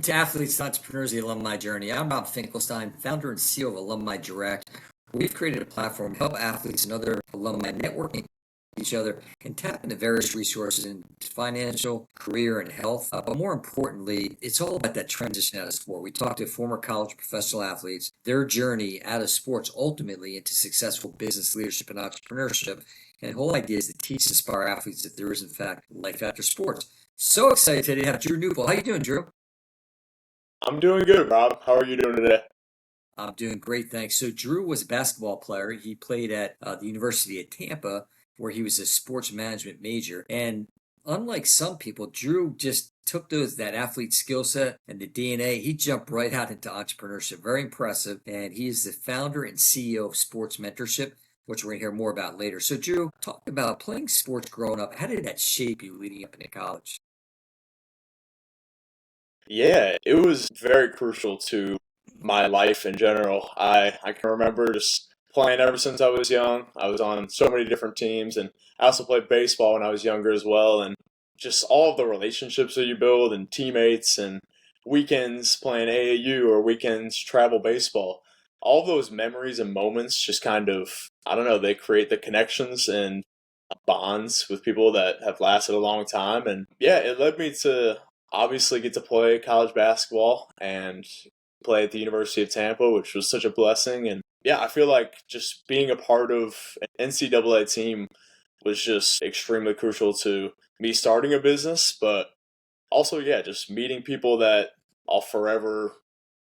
to Athletes, Entrepreneurs, the Alumni Journey. I'm Rob Finkelstein, founder and CEO of Alumni Direct. We've created a platform to help athletes and other alumni networking each other and tap into various resources in financial, career, and health. But more importantly, it's all about that transition out of sport. We talk to former college professional athletes, their journey out of sports ultimately into successful business leadership and entrepreneurship. And the whole idea is to teach and inspire athletes that there is, in fact, life after sports. So excited today to have Drew Knuppel. How you doing, Drew? I'm doing good, Rob. How are you doing today? I'm doing great, thanks. So Drew was a basketball player. He played at the University of Tampa, where he was a sports management major. And unlike some people, Drew just took that athlete skill set and the DNA. He jumped right out into entrepreneurship. Very impressive. And he is the founder and CEO of Sports Mentorship, which we're going to hear more about later. So Drew, talk about playing sports growing up. How did that shape you leading up into college? Yeah, it was very crucial to my life in general. I can remember just playing ever since I was young. I was on so many different teams, and I also played baseball when I was younger as well. And just all of the relationships that you build and teammates and weekends playing AAU or weekends travel baseball. All of those memories and moments just kind of, I don't know, they create the connections and bonds with people that have lasted a long time. And yeah, it led me to obviously get to play college basketball and play at the University of Tampa, which was such a blessing. And yeah, I feel like just being a part of an NCAA team was just extremely crucial to me starting a business, but also, yeah, just meeting people that I'll forever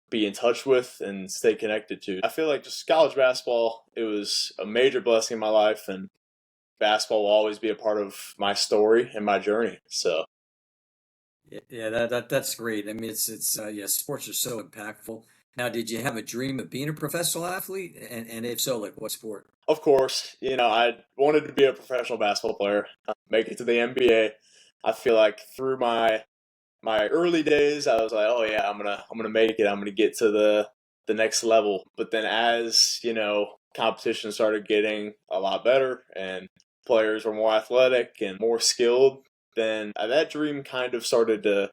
be in touch with and stay connected to. I feel like just college basketball, it was a major blessing in my life, and basketball will always be a part of my story and my journey. So Yeah, that's great. I mean, yeah, sports are so impactful. Now, did you have a dream of being a professional athlete? And if so, like what sport? of course, I wanted to be a professional basketball player, make it to the NBA. I feel like through my early days, I was like, oh yeah, I'm gonna make it. I'm gonna get to the next level. But then as competition started getting a lot better and players were more athletic and more skilled, then that dream kind of started to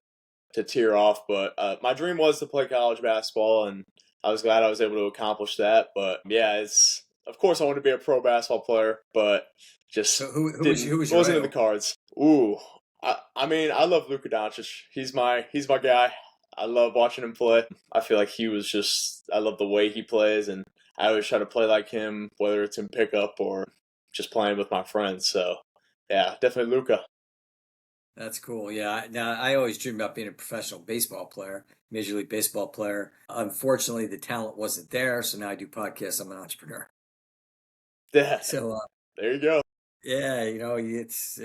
tear off. But my dream was to play college basketball, and I was glad I was able to accomplish that. But yeah, it's of course I want to be a pro basketball player, but just So who didn't was your wasn't in the idol? cards. Ooh, I mean I love Luka Doncic. He's my guy. I love watching him play. I feel like he was just I love the way he plays, and I always try to play like him, whether it's in pickup or just playing with my friends. So yeah, definitely Luka. That's cool. Yeah. Now, I always dreamed about being a professional baseball player, Major League Baseball player. Unfortunately, the talent wasn't there, so now I do podcasts. I'm an entrepreneur. Yeah, So there you go. yeah, it's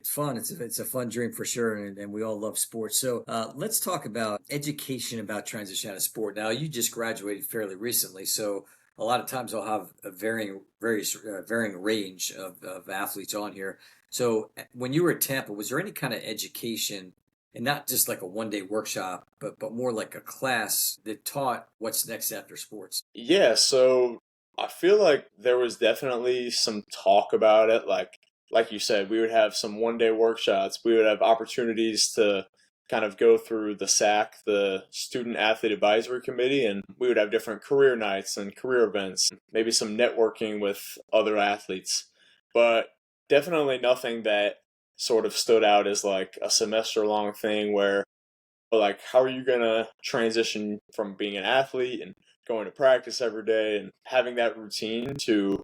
fun. It's a fun dream for sure, and we all love sports. So let's talk about education about transition out of sport. Now, you just graduated fairly recently, so a lot of times I'll have a varying range of athletes on here. So when you were at Tampa, was there any kind of education, and not just like a one-day workshop, but more like a class that taught what's next after sports? Yeah, so I feel like there was definitely some talk about it. Like you said, we would have some one day workshops. We would have opportunities to kind of go through the SAC, the Student Athlete Advisory Committee, and we would have different career nights and career events, maybe some networking with other athletes. But definitely nothing that sort of stood out as like a semester long thing where like how are you gonna transition from being an athlete and going to practice every day and having that routine to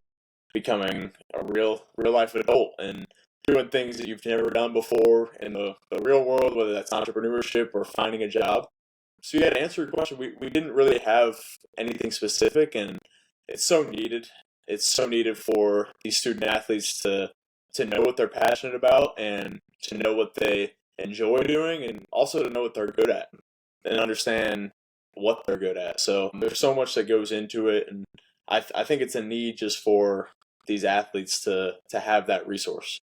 becoming a real life adult and doing things that you've never done before in the real world, whether that's entrepreneurship or finding a job. So yeah, to answer your question, we didn't really have anything specific, and it's so needed. It's so needed for these student athletes to know what they're passionate about and to know what they enjoy doing, and also to know what they're good at and understand what they're good at. So there's so much that goes into it, and I think it's a need just for these athletes to have that resource.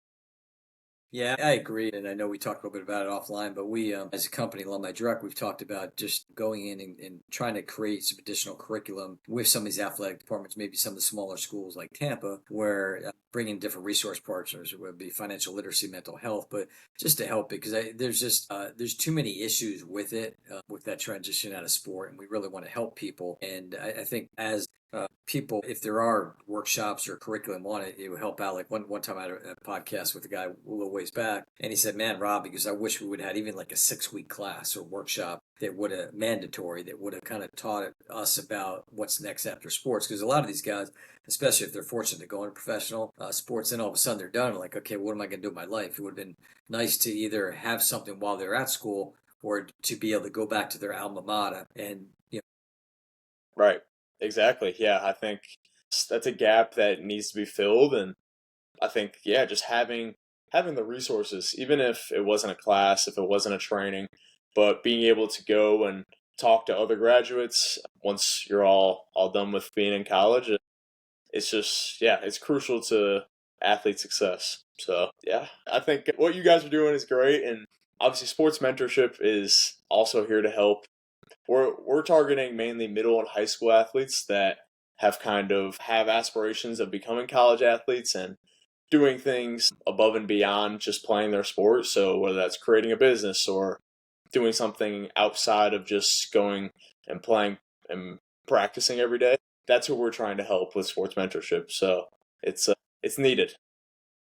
Yeah, I agree. And I know we talked a little bit about it offline, but we, as a company, Alumni Direct, we've talked about just going in and trying to create some additional curriculum with some of these athletic departments, maybe some of the smaller schools like Tampa, where bringing different resource partners, whether it be financial literacy, mental health, but just to help it, because there's just there's too many issues with it, with that transition out of sport, and we really want to help people. And I think as people, if there are workshops or curriculum on it, it would help out. Like one time I had a podcast with a guy a little ways back, and he said, "Man, Rob, because I wish we would have had even like a 6 week class or workshop that would have mandatory that would have kind of taught us about what's next after sports." Because a lot of these guys, especially if they're fortunate to go into professional sports, then all of a sudden they're done. Like, okay, what am I going to do with my life? It would have been nice to either have something while they're at school or to be able to go back to their alma mater and Right. Exactly. Yeah, I think that's a gap that needs to be filled, and I think yeah, just having the resources, even if it wasn't a class, if it wasn't a training, but being able to go and talk to other graduates once you're all done with being in college, it's just yeah, it's crucial to athlete success. So yeah, I think what you guys are doing is great, and obviously sports mentorship is also here to help. We're targeting mainly middle and high school athletes that have aspirations of becoming college athletes and doing things above and beyond just playing their sport. So whether that's creating a business or doing something outside of just going and playing and practicing every day, that's what we're trying to help with sports mentorship. So it's needed.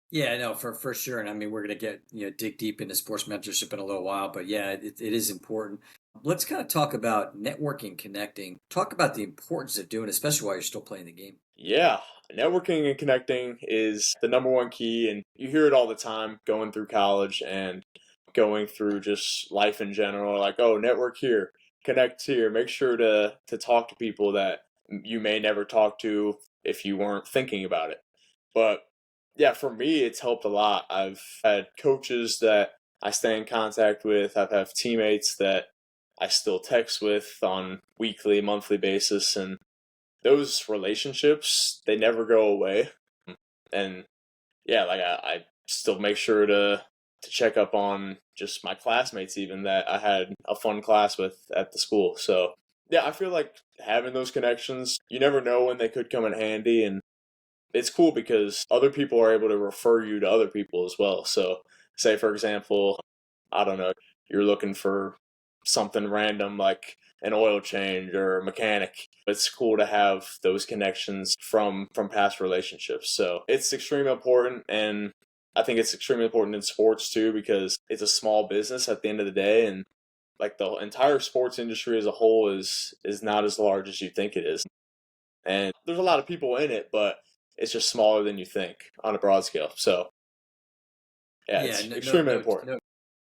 Yeah, no, for sure. And I mean, we're gonna get dig deep into sports mentorship in a little while, but yeah, it is important. Let's kind of talk about networking, connecting. Talk about the importance of doing, it, especially while you're still playing the game. Yeah, networking and connecting is the number one key, and you hear it all the time going through college and going through just life in general. Like, oh, network here, connect here. Make sure to talk to people that you may never talk to if you weren't thinking about it. But yeah, for me, it's helped a lot. I've had coaches that I stay in contact with. I've had teammates that I still text with on weekly, monthly basis, and those relationships they never go away. And yeah, like I still make sure to check up on just my classmates even that I had a fun class with at the school. So yeah, I feel like having those connections, you never know when they could come in handy, and it's cool because other people are able to refer you to other people as well. So say for example, I don't know, you're looking for something random like an oil change or a mechanic. It's cool to have those connections from past relationships. So it's extremely important, and I think it's extremely important in sports too because it's a small business at the end of the day, and like the entire sports industry as a whole is not as large as you think it is. And there's a lot of people in it, but it's just smaller than you think on a broad scale. So yeah, Yeah, it's extremely important. no.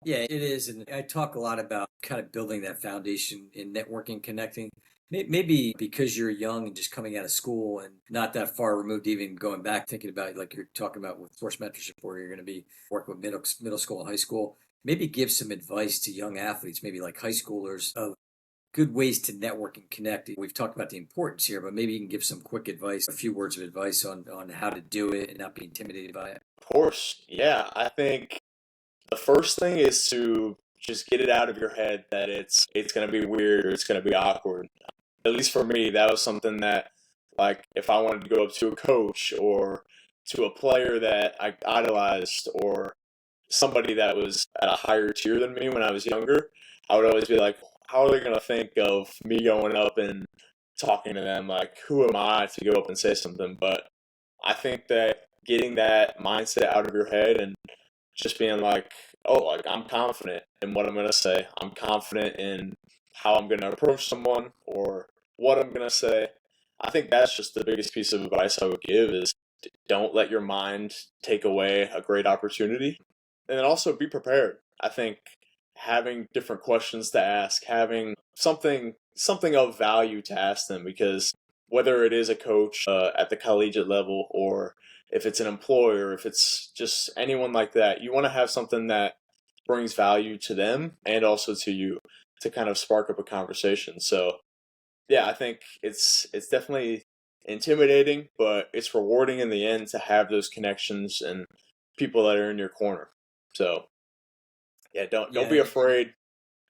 Yeah, it is, and I talk a lot about kind of building that foundation in networking, connecting. Maybe because you're young and just coming out of school and not that far removed, even going back, thinking about like you're talking about with sports mentorship, where you're going to be working with middle school and high school. Maybe give some advice to young athletes, maybe like high schoolers, of good ways to network and connect. We've talked about the importance here, but maybe you can give some quick advice, a few words of advice on how to do it and not be intimidated by it. Of course, yeah, I think the first thing is to just get it out of your head that it's going to be weird or it's going to be awkward. At least for me, that was something that like if I wanted to go up to a coach or to a player that I idolized or somebody that was at a higher tier than me when I was younger, I would always be like, how are they going to think of me going up and talking to them? Like, who am I to go up and say something? But I think that getting that mindset out of your head and just being like, oh, like I'm confident in what I'm going to say. I'm confident in how I'm going to approach someone or what I'm going to say. I think that's just the biggest piece of advice I would give is don't let your mind take away a great opportunity. And then also be prepared. I think having different questions to ask, having something of value to ask them because whether it is a coach at the collegiate level or if it's an employer, if it's just anyone like that, you want to have something that brings value to them and also to you to kind of spark up a conversation. So yeah, I think it's definitely intimidating, but it's rewarding in the end to have those connections and people that are in your corner. So yeah, don't be Yeah, afraid.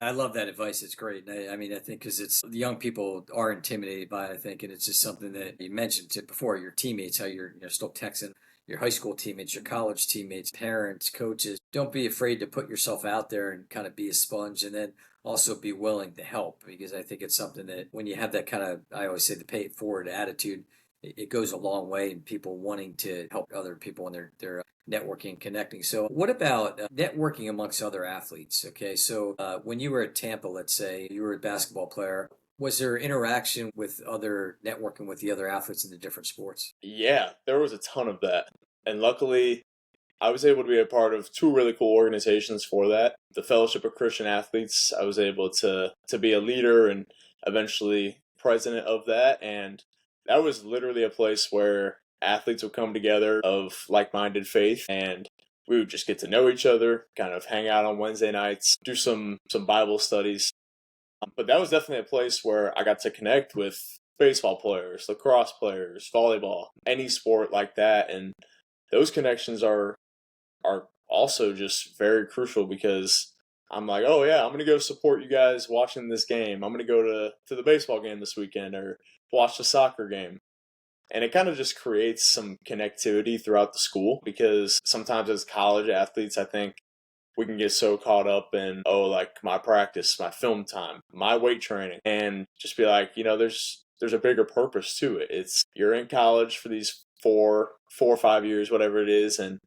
I love that advice. It's great. And I mean, I think because it's the young people are intimidated by it, I think, and it's just something that you mentioned it before. Your teammates, how you're still texting your high school teammates, your college teammates, parents, coaches. Don't be afraid to put yourself out there and kind of be a sponge, and then also be willing to help because I think it's something that when you have that kind of, I always say, the pay it forward attitude, it goes a long way in people wanting to help other people and their networking, connecting. So, what about networking amongst other athletes? Okay, so when you were at Tampa, let's say you were a basketball player, was there interaction with other networking with the other athletes in the different sports? Yeah, there was a ton of that. And luckily, I was able to be a part of two really cool organizations for that. The Fellowship of Christian Athletes, I was able to be a leader and eventually president of that. And that was literally a place where athletes would come together of like-minded faith, and we would just get to know each other, kind of hang out on Wednesday nights, do some Bible studies. But that was definitely a place where I got to connect with baseball players, lacrosse players, volleyball, any sport like that. And those connections are also just very crucial because I'm like, oh yeah, I'm gonna go support you guys watching this game. I'm gonna go to the baseball game this weekend or watch the soccer game. And it kind of just creates some connectivity throughout the school because sometimes as college athletes, I think we can get so caught up in, oh, like my practice, my film time, my weight training, and just be like, there's a bigger purpose to it. It's you're in college for these 4 or 5 years, whatever it is, and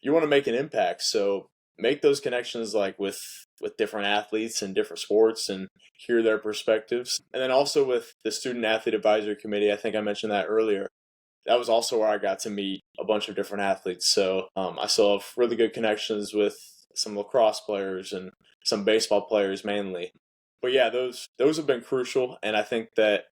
you want to make an impact. So make those connections like with different athletes and different sports and hear their perspectives. And then also with the Student Athlete Advisory Committee, I think I mentioned that earlier. That was also where I got to meet a bunch of different athletes. So I still have really good connections with some lacrosse players and some baseball players mainly. But yeah, those have been crucial, and I think that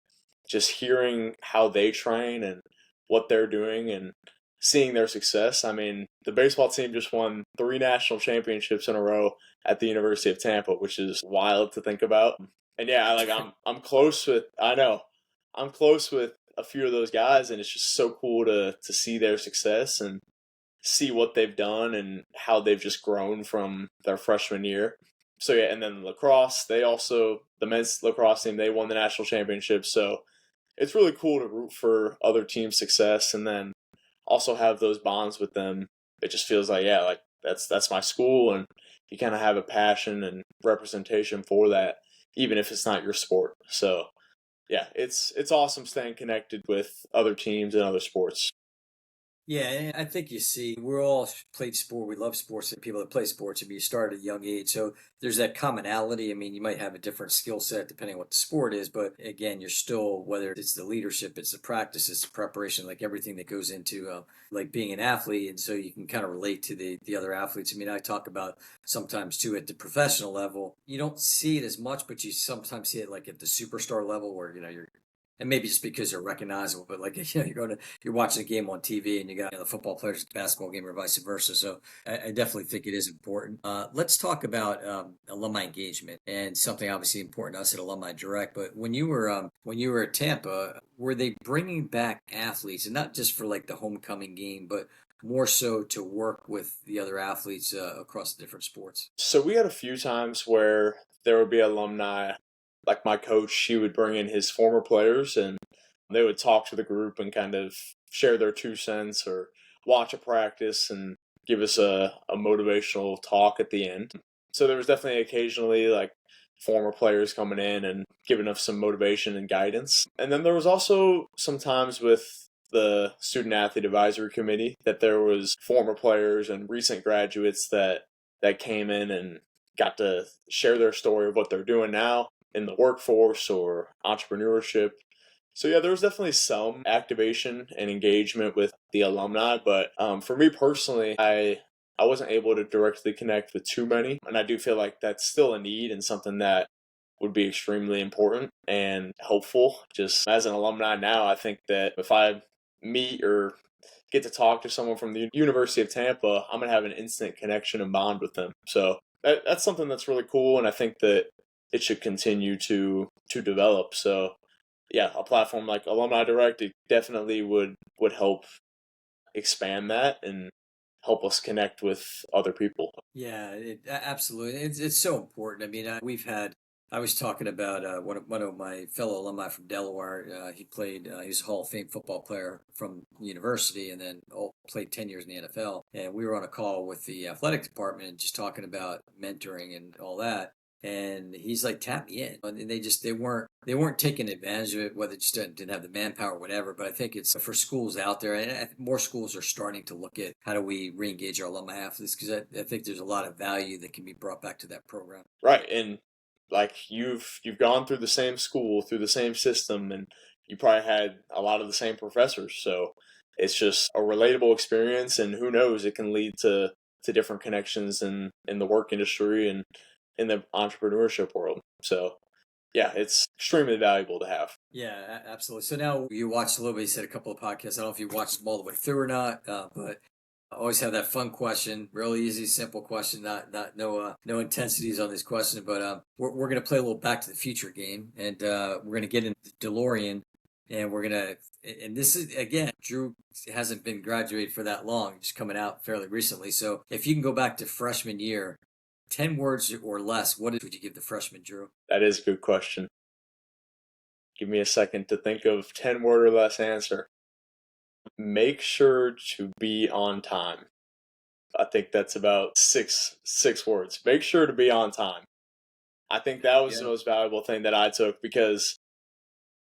just hearing how they train and what they're doing and seeing their success. I mean, the baseball team just won 3 national championships in a row at the University of Tampa, which is wild to think about. And yeah, like I'm close with I know I'm close with a few of those guys, and it's just so cool to see their success and see what they've done and how they've just grown from their freshman year. So yeah, and then lacrosse, the men's lacrosse team, they won the national championship. So it's really cool to root for other teams' success and then also have those bonds with them. It just feels like, yeah, like that's my school, and you kind of have a passion and representation for that, even if it's not your sport. So yeah, it's awesome staying connected with other teams and other sports. Yeah, and I think you see, we're all played sport. We love sports and people that play sports. I mean, you start at a young age. So there's that commonality. I mean, you might have a different skill set depending on what the sport is, but again, you're still, whether it's the leadership, it's the practice, it's the preparation, like everything that goes into like being an athlete. And so you can kind of relate to the other athletes. I mean, I talk about sometimes too at the professional level, you don't see it as much, but you sometimes see it like at the superstar level where, you're and maybe just because they're recognizable, but like you're watching a game on TV and you got the football players at the basketball game or vice versa. So I definitely think it is important. Let's talk about alumni engagement and something obviously important to us at Alumni Direct. But when you were at Tampa, were they bringing back athletes and not just for like the homecoming game, but more so to work with the other athletes across the different sports? So we had a few times where there would be alumni, like my coach, he would bring in his former players and they would talk to the group and kind of share their 2 cents or watch a practice and give us a motivational talk at the end. So there was definitely occasionally like former players coming in and giving us some motivation and guidance. And then there was also some times with the Student Athlete Advisory Committee that there was former players and recent graduates that came in and got to share their story of what they're doing now in the workforce or entrepreneurship. So yeah, there was definitely some activation and engagement with the alumni, but for me personally, I wasn't able to directly connect with too many, and I do feel like that's still a need and something that would be extremely important and helpful. Just as an alumni now, I think that if I meet or get to talk to someone from the University of Tampa, I'm gonna have an instant connection and bond with them. So that's something that's really cool, and I think that it should continue to develop. So yeah, a platform like Alumni Direct it definitely would help expand that and help us connect with other people. Yeah, absolutely. It's so important. I mean, I was talking about one of my fellow alumni from Delaware. He was a Hall of Fame football player from the university, and then played 10 years in the NFL. And we were on a call with the athletic department and just talking about mentoring and all that. And he's like, tap me in. And they weren't taking advantage of it, whether it just didn't have the manpower or whatever. But I think it's for schools out there, and more schools are starting to look at how do we re-engage our alumni athletes, because I think there's a lot of value that can be brought back to that program. Right. And like you've gone through the same school, through the same system, and you probably had a lot of the same professors. So it's just a relatable experience, and who knows, it can lead to different connections in the work industry and in the entrepreneurship world. So yeah, it's extremely valuable to have. Yeah, absolutely. So now you watched a little bit. You said a couple of podcasts. I don't know if you watched them all the way through or not, but I always have that fun question, really easy, simple question. Not no intensities on this question, but we're gonna play a little Back to the Future game, and we're gonna get in the DeLorean, and and this is again, Drew hasn't been graduated for that long, just coming out fairly recently. So if you can go back to freshman year, 10 words or less, what would you give the freshman Drew? That is a good question. Give me a second to think of 10-word or less answer. Make sure to be on time. I think that's about six words. Make sure to be on time. I think that was the Yeah. most valuable thing that I took, because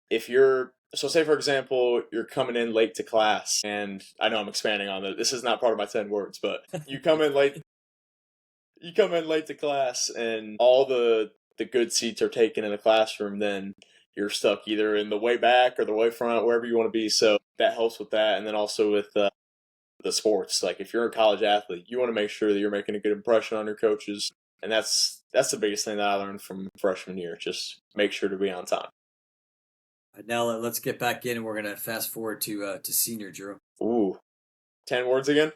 if you're so say for example you're coming in late to class, and I know I'm expanding on it. This is not part of my 10 words, but you come in late to class and all the good seats are taken in the classroom, then you're stuck either in the way back or the way front, wherever you want to be. So that helps with that. And then also with the sports, like if you're a college athlete, you want to make sure that you're making a good impression on your coaches. And that's the biggest thing that I learned from freshman year. Just make sure to be on time. Now let's get back in, and we're gonna fast forward to senior Drew. Ooh, 10 words again?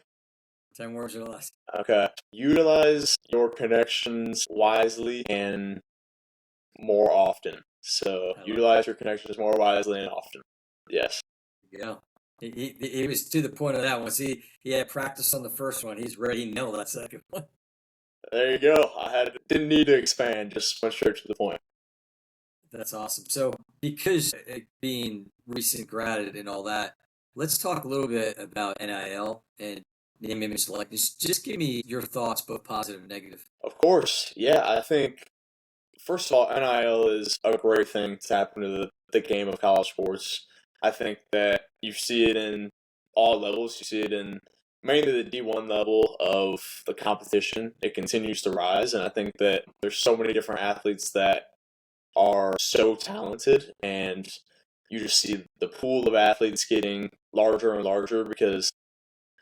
10 words or less. Okay. Utilize your connections wisely and more often. So I love utilize your connections more wisely and often. Yes. it. Yeah. He was to the point of that one. See, he had practice on the first one. He's ready. Nail that second one. There you go. Didn't need to expand, just went straight to the point. That's awesome. So, because being recent graded and all that, let's talk a little bit about NIL and name, image, likeness. Just give me your thoughts, both positive and negative. Of course. Yeah, I think first of all, NIL is a great thing to happen to the game of college sports. I think that you see it in all levels. You see it in mainly the D1 level of the competition. It continues to rise, and I think that there's so many different athletes that are so talented, and you just see the pool of athletes getting larger and larger because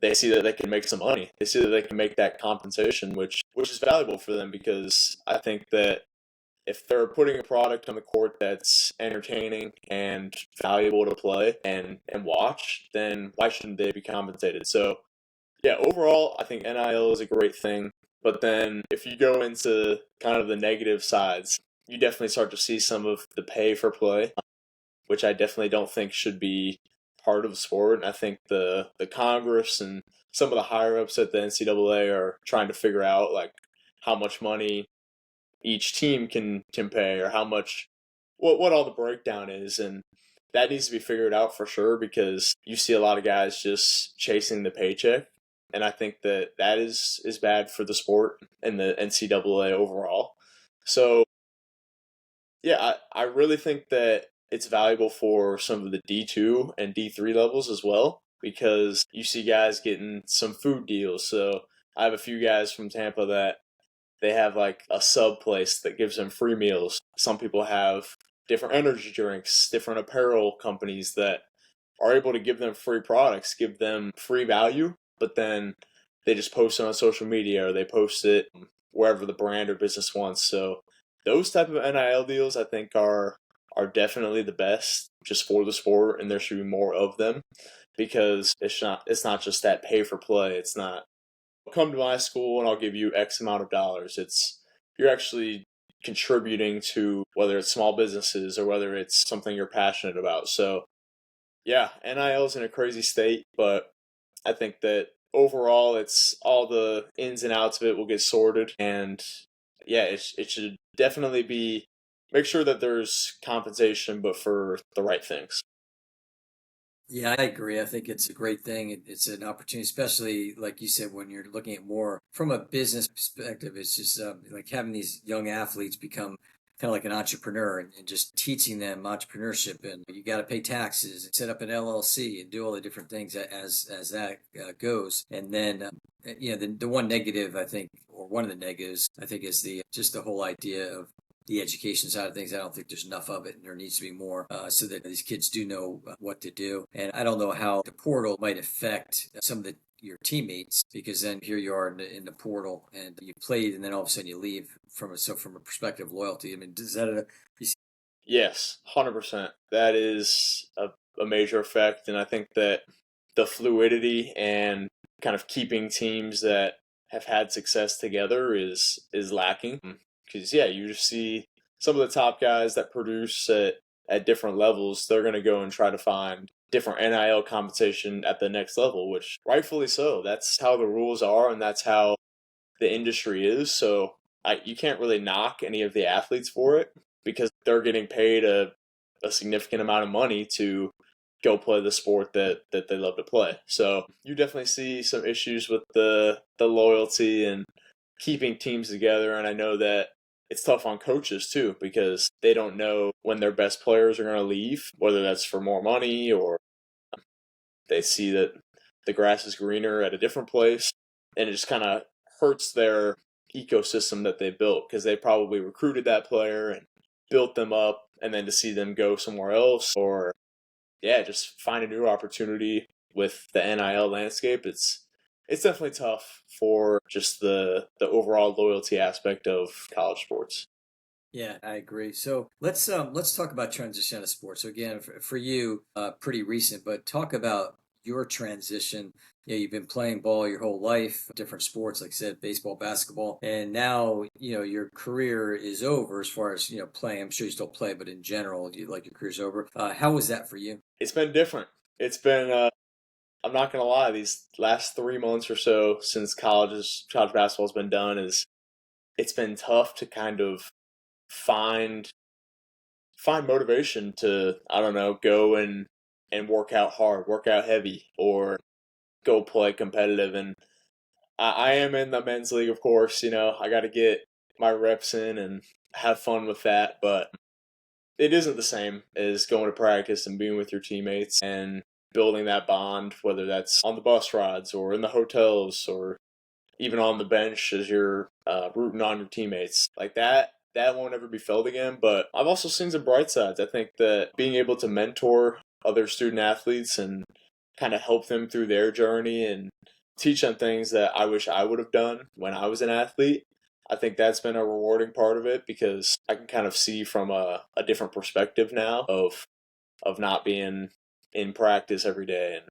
they see that they can make some money. They see that they can make that compensation, which is valuable for them, because I think that if they're putting a product on the court that's entertaining and valuable to play and watch, then why shouldn't they be compensated? So yeah, overall, I think NIL is a great thing. But then if you go into kind of the negative sides, you definitely start to see some of the pay for play, which I definitely don't think should be part of the sport. And I think the Congress and some of the higher ups at the NCAA are trying to figure out like how much money each team can pay, or how much what all the breakdown is, and that needs to be figured out for sure, because you see a lot of guys just chasing the paycheck, and I think that is bad for the sport and the NCAA overall. So yeah, I really think that it's valuable for some of the D2 and D3 levels as well, because you see guys getting some food deals. So I have a few guys from Tampa that they have like a sub place that gives them free meals. Some people have different energy drinks, different apparel companies that are able to give them free products, give them free value, but then they just post it on social media, or they post it wherever the brand or business wants. So those type of NIL deals I think are definitely the best just for the sport, and there should be more of them, because it's not just that pay for play. It's not come to my school and I'll give you X amount of dollars. It's you're actually contributing to, whether it's small businesses or whether it's something you're passionate about. So yeah, NIL is in a crazy state, but I think that overall, it's all the ins and outs of it will get sorted. And yeah, it should definitely be make sure that there's compensation, but for the right things. Yeah, I agree. I think it's a great thing. It's an opportunity, especially like you said, when you're looking at more from a business perspective. It's just like having these young athletes become kind of like an entrepreneur and just teaching them entrepreneurship. And you got to pay taxes and set up an LLC and do all the different things as that goes. And then, the one negative I think, or one of the negatives I think, is the just the whole idea of the education side of things. I don't think there's enough of it, and there needs to be more so that these kids do know what to do. And I don't know how the portal might affect some of your teammates, because then here you are in the portal and you played, and then all of a sudden you leave from a perspective of loyalty. I mean, does that Yes, 100%. That is a major effect. And I think that the fluidity and kind of keeping teams that have had success together is lacking. Because, yeah, you just see some of the top guys that produce at different levels, they're going to go and try to find different NIL compensation at the next level, which rightfully so. That's how the rules are, and that's how the industry is. So you can't really knock any of the athletes for it because they're getting paid a significant amount of money to go play the sport that they love to play. So you definitely see some issues with the loyalty and keeping teams together. And I know that it's tough on coaches too, because they don't know when their best players are going to leave, whether that's for more money or they see that the grass is greener at a different place. And it just kind of hurts their ecosystem that they built, because they probably recruited that player and built them up, and then to see them go somewhere else, or yeah, just find a new opportunity with the NIL landscape, it's definitely tough for just the overall loyalty aspect of college sports. Yeah, I agree. So let's talk about transition out of sports. So again, for you, pretty recent, but talk about your transition. Yeah, you've been playing ball your whole life, different sports, like I said, baseball, basketball, and now your career is over as far as playing. I'm sure you still play, but in general, like your career's over. How was that for you? It's been different. It's been I'm not gonna lie, these last 3 months or so since college basketball's been done, is it's been tough to kind of find motivation to, I don't know, go and work out hard, work out heavy, or go play competitive. And I am in the men's league, of course. I got to get my reps in and have fun with that. But it isn't the same as going to practice and being with your teammates and building that bond, whether that's on the bus rides or in the hotels or even on the bench as you're rooting on your teammates. Like that won't ever be felt again. But I've also seen some bright sides. I think that being able to mentor other student athletes and kind of help them through their journey and teach them things that I wish I would have done when I was an athlete, I think that's been a rewarding part of it, because I can kind of see from a different perspective now of not being in practice every day and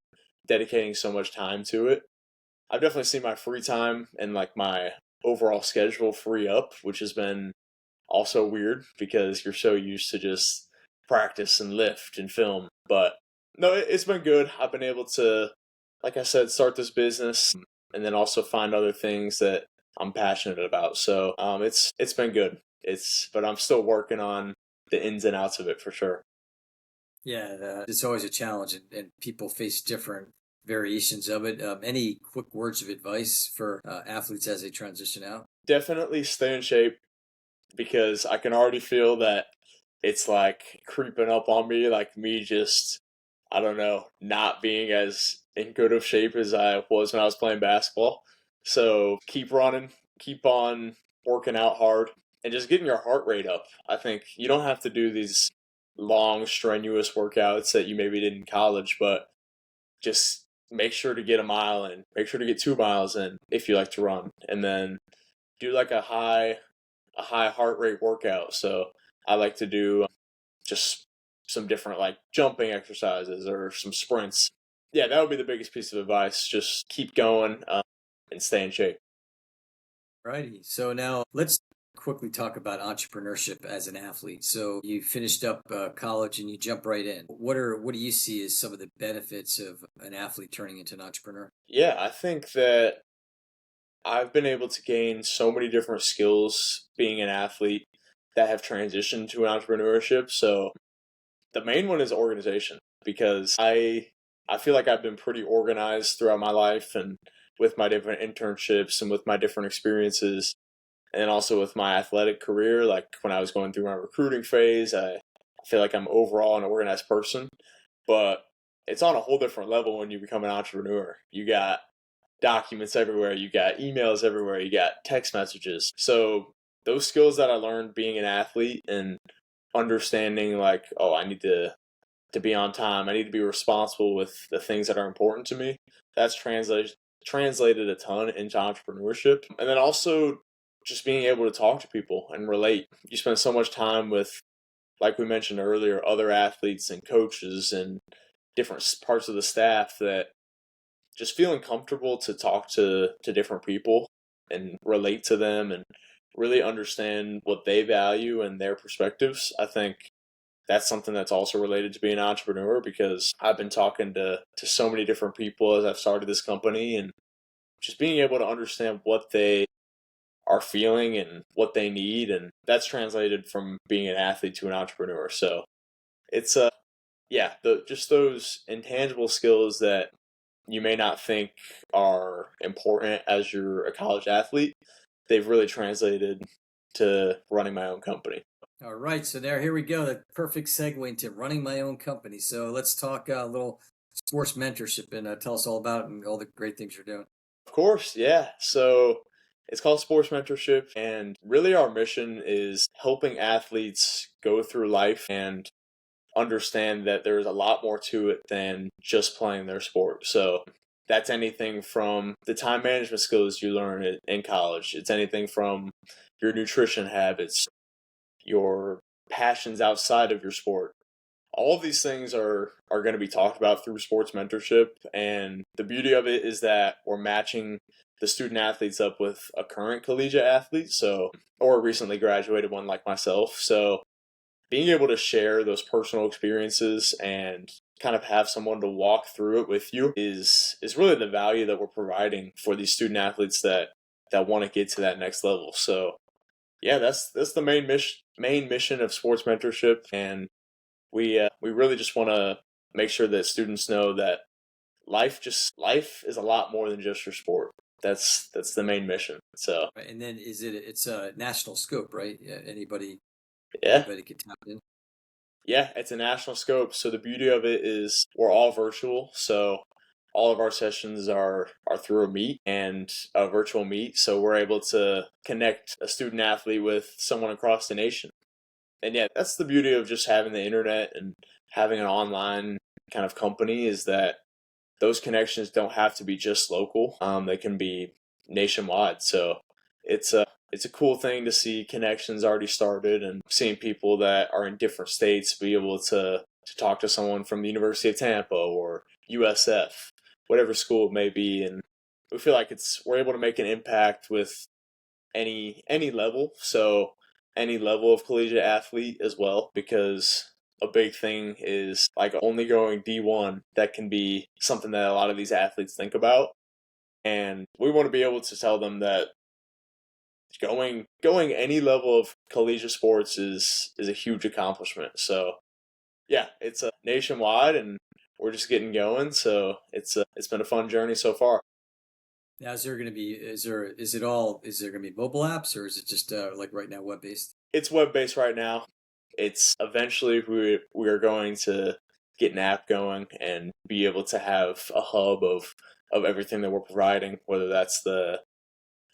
dedicating so much time to it. I've definitely seen my free time and like my overall schedule free up, which has been also weird because you're so used to just practice and lift and film. But no, it's been good. I've been able to, like I said, start this business and then also find other things that I'm passionate about. So it's been good. But I'm still working on the ins and outs of it for sure. Yeah, it's always a challenge, and people face different variations of it. Any quick words of advice for athletes as they transition out? Definitely stay in shape, because I can already feel that it's like creeping up on me, like me just, I don't know, not being as in good of shape as I was when I was playing basketball. So keep running, keep on working out hard, and just getting your heart rate up. I think you don't have to do these long, strenuous workouts that you maybe did in college, but just make sure to get a mile in, make sure to get 2 miles in if you like to run, and then do like a high heart rate workout. So I like to do just some different like jumping exercises or some sprints. Yeah, that would be the biggest piece of advice. Just keep going and stay in shape. Righty. So now let's quickly talk about entrepreneurship as an athlete. So you finished up college and you jump right in. What do you see as some of the benefits of an athlete turning into an entrepreneur? Yeah, I think that I've been able to gain so many different skills being an athlete that have transitioned to entrepreneurship. So the main one is organization because I feel like I've been pretty organized throughout my life and with my different internships and with my different experiences and also with my athletic career, like when I was going through my recruiting phase, I feel like I'm overall an organized person. But it's on a whole different level when you become an entrepreneur. You got documents everywhere, you got emails everywhere, you got text messages. So those skills that I learned being an athlete and understanding like, oh, I need to be on time, I need to be responsible with the things that are important to me. That's translated a ton into entrepreneurship. And then also just being able to talk to people and relate. You spend so much time with, like we mentioned earlier, other athletes and coaches and different parts of the staff that just feeling comfortable to talk to different people and relate to them and really understand what they value and their perspectives. I think that's something that's also related to being an entrepreneur because I've been talking to so many different people as I've started this company and just being able to understand what they are feeling and what they need, and that's translated from being an athlete to an entrepreneur. So it's yeah, the just those intangible skills that you may not think are important as you're a college athlete, they've really translated to running my own company. All right, so here we go. The perfect segue into running my own company. So let's talk a little sports mentorship and tell us all about it and all the great things you're doing. Of course, yeah. So it's called Sports Mentorship, and really our mission is helping athletes go through life and understand that there's a lot more to it than just playing their sport. So that's anything from the time management skills you learn in college. It's anything from your nutrition habits, your passions outside of your sport. All of these things are going to be talked about through sports mentorship, and the beauty of it is that we're matching the student athletes up with a current collegiate athlete, so or a recently graduated one like myself. So being able to share those personal experiences and kind of have someone to walk through it with you is really the value that we're providing for these student athletes that want to get to that next level. So yeah, that's the main mission of sports mentorship, and we really just want to make sure that students know that life is a lot more than just your sport. That's the main mission. So Right, and then it's a national scope, right? Yeah, yeah, anybody can tap in. yeah, it's a national scope. So the beauty of it is we're all virtual. So all of our sessions are through a meet and a virtual meet. So we're able to connect a student athlete with someone across the nation. And yeah, that's the beauty of just having the internet and having an online kind of company is that those connections don't have to be just local. They can be nationwide. So it's a cool thing to see connections already started and seeing people that are in different states be able to talk to someone from the University of Tampa or USF, whatever school it may be, and we feel like we're able to make an impact with any level. So any level of collegiate athlete as well, because a big thing is like only going D1. That can be something that a lot of these athletes think about, and we want to be able to tell them that going any level of collegiate sports is a huge accomplishment. So yeah, it's a nationwide, and we're just getting going. So it's been a fun journey so far. Now, is there going to be is there going to be mobile apps or is it just like right now web based? It's web based right now. It's eventually we are going to get an app going and be able to have a hub of everything that we're providing, whether that's the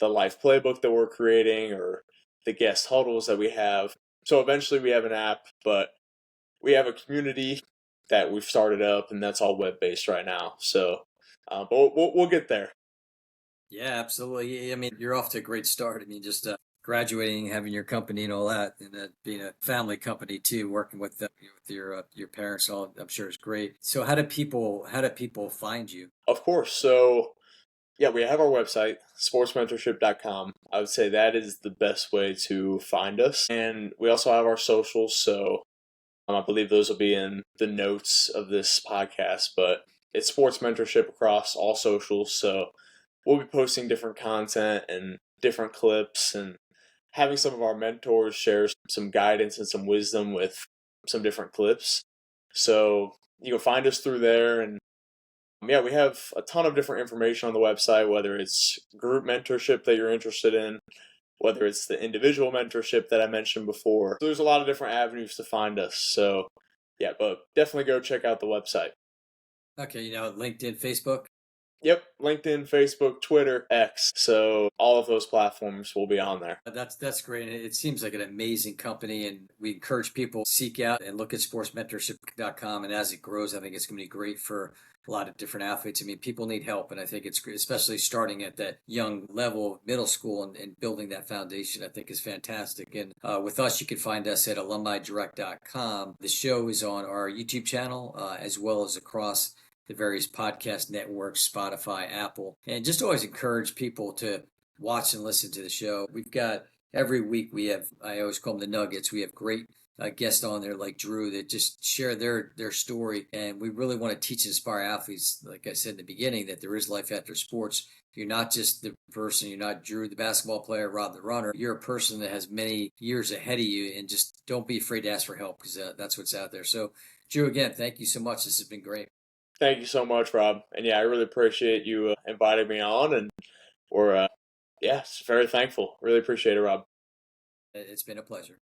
life playbook that we're creating or the guest huddles that we have. So eventually we have an app, but we have a community that we've started up, and that's all web based right now. So, but we'll get there. Yeah, absolutely. I mean, you're off to a great start. I mean, just graduating, having your company and all that, and being a family company too, working with with your parents, all I'm sure is great. So, how do people find you? Of course. So Yeah, we have our website, sportsmentorship.com. I would say that is the best way to find us. And we also have our socials, so I believe those will be in the notes of this podcast, but it's sports mentorship across all socials. So we'll be posting different content and different clips and having some of our mentors share some guidance and some wisdom with some different clips. So you can find us through there. And yeah, we have a ton of different information on the website, whether it's group mentorship that you're interested in, whether it's the individual mentorship that I mentioned before. So there's a lot of different avenues to find us. So yeah, but definitely go check out the website. Okay, LinkedIn, Facebook. Yep, LinkedIn, Facebook, Twitter, X. So all of those platforms will be on there. That's great. And it seems like an amazing company, and we encourage people to seek out and look at sportsmentorship.com. And as it grows, I think it's going to be great for a lot of different athletes. I mean, people need help, and I think it's great, especially starting at that young level of middle school and building that foundation, I think is fantastic. And with us, you can find us at alumnidirect.com. The show is on our YouTube channel as well as across the various podcast networks, Spotify, Apple, and just always encourage people to watch and listen to the show. We've got every week I always call them the nuggets. We have great guests on there like Drew that just share their story, and we really want to teach and inspire athletes. Like I said in the beginning, that there is life after sports. You're not just the person. You're not Drew, the basketball player, Rob, the runner. You're a person that has many years ahead of you, and just don't be afraid to ask for help because that's what's out there. So, Drew, again, thank you so much. This has been great. Thank you so much, Rob. And yeah, I really appreciate you inviting me on, and we're very thankful. Really appreciate it, Rob. It's been a pleasure.